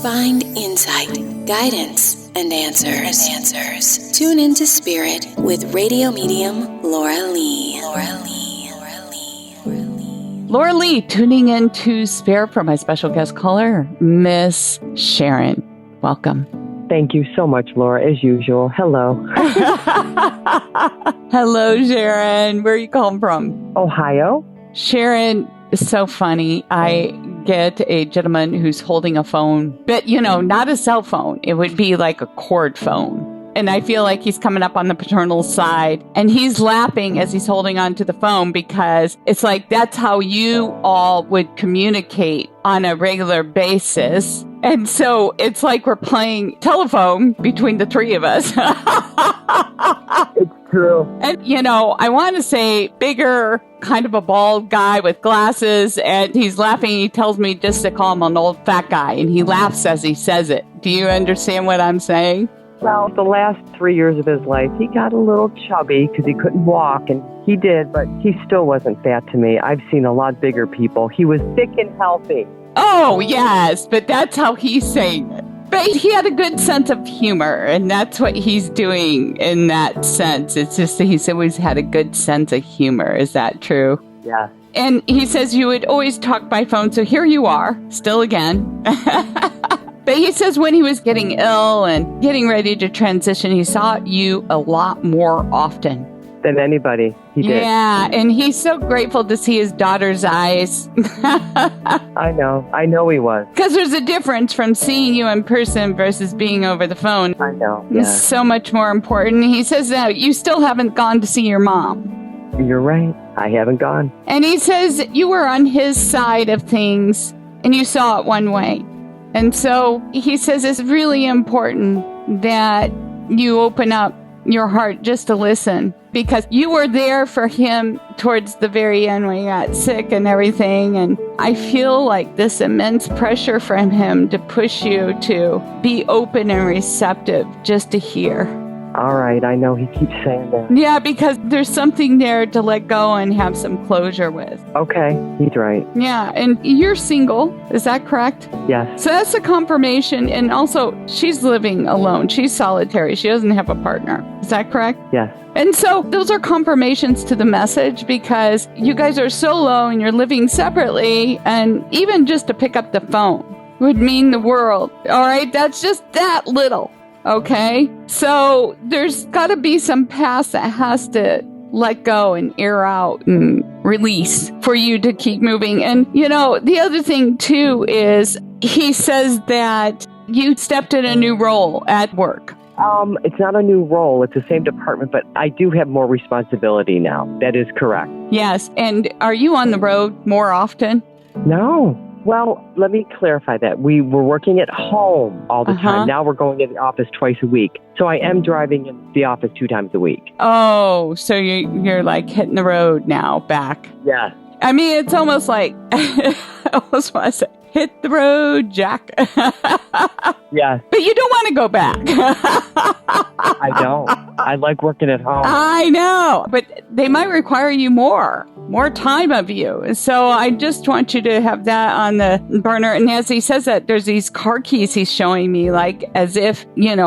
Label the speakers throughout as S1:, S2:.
S1: find insight, guidance, and answers. Tune into Spirit with radio medium Laura Lee.
S2: Laura Lee, tuning into Spirit for my special guest caller, Miss Sharon. Welcome.
S3: Thank you so much, Laura, as usual. Hello.
S2: Hello, Sharon. Where are you calling from?
S3: Ohio.
S2: Sharon is so funny. I get a gentleman who's holding a phone, but, not a cell phone. It would be like a cord phone. And I feel like he's coming up on the paternal side, and he's laughing as he's holding on to the phone because it's like that's how you all would communicate on a regular basis. And so it's like we're playing telephone between the three of us.
S3: It's true.
S2: And, I want to say bigger, kind of a bald guy with glasses, and he's laughing. He tells me just to call him an old fat guy, and he laughs as he says it. Do you understand what I'm saying?
S3: Well, the last 3 years of his life, he got a little chubby because he couldn't walk, and he did, but he still wasn't fat to me. I've seen a lot bigger people. He was thick and healthy.
S2: Oh, yes, but that's how he's saying it. But he had a good sense of humor, and that's what he's doing in that sense. It's just that he's always had a good sense of humor. Is that true?
S3: Yeah.
S2: And he says you would always talk by phone, so here you are, still again. But he says when he was getting ill and getting ready to transition, he saw you a lot more often.
S3: Than anybody. He did.
S2: Yeah, and he's so grateful to see his daughter's eyes.
S3: I know he was.
S2: Because there's a difference from seeing you in person versus being over the phone.
S3: I know, yeah.
S2: It's so much more important. He says that you still haven't gone to see your mom.
S3: You're right. I haven't gone.
S2: And he says you were on his side of things and you saw it one way. And so he says it's really important that you open up your heart just to listen, because you were there for him towards the very end when he got sick and everything. And I feel like this immense pressure from him to push you to be open and receptive just to hear.
S3: All right. I know he keeps saying that.
S2: Yeah, because there's something there to let go and have some closure with.
S3: Okay. He's right.
S2: Yeah. And you're single. Is that correct?
S3: Yes.
S2: So that's a confirmation. And also, she's living alone. She's solitary. She doesn't have a partner. Is that correct?
S3: Yes.
S2: And so those are confirmations to the message, because you guys are solo and you're living separately. And even just to pick up the phone would mean the world. All right. That's just that little. Okay, so there's got to be some past that has to let go and air out and release for you to keep moving. And, the other thing, too, is he says that you stepped in a new role at work.
S3: It's not a new role. It's the same department, but I do have more responsibility now. That is correct.
S2: Yes. And are you on the road more often?
S3: No. Well, let me clarify that. We were working at home all the time. Now we're going to the office twice a week. So I am driving in the office 2 times a week.
S2: Oh, so you're like hitting the road now back.
S3: Yeah.
S2: I mean, it's almost like, I almost want to say, hit the road, Jack.
S3: Yeah.
S2: But you don't want to go back.
S3: I don't. I like working at home.
S2: I know. But they might require you more time of you. So I just want you to have that on the burner. And as he says that, there's these car keys he's showing me, like as if,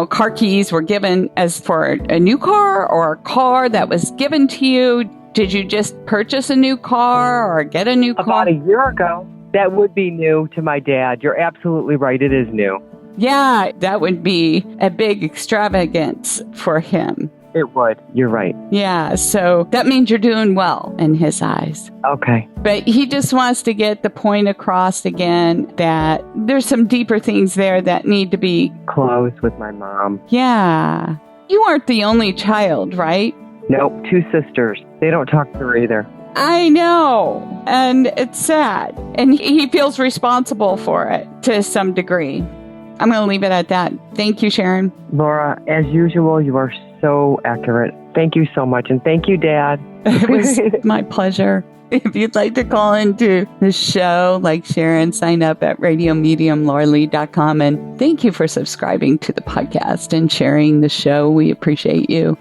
S2: car keys were given as for a new car or a car that was given to you. Did you just purchase a new car or get a new car?
S3: About a year ago. That would be new to my dad. You're absolutely right. It is new.
S2: Yeah, that would be a big extravagance for him.
S3: It would. You're right.
S2: Yeah, so that means you're doing well in his eyes.
S3: Okay.
S2: But he just wants to get the point across again that there's some deeper things there that need to be
S3: closed with my mom.
S2: Yeah. You aren't the only child, right?
S3: Nope, 2 sisters. They don't talk to her either.
S2: I know. And it's sad. And he feels responsible for it to some degree. I'm going to leave it at that. Thank you, Sharon.
S3: Laura, as usual, you are so accurate. Thank you so much. And thank you, Dad.
S2: It was my pleasure. If you'd like to call into the show, like Sharon, sign up at radiomediumlauralee.com. And thank you for subscribing to the podcast and sharing the show. We appreciate you.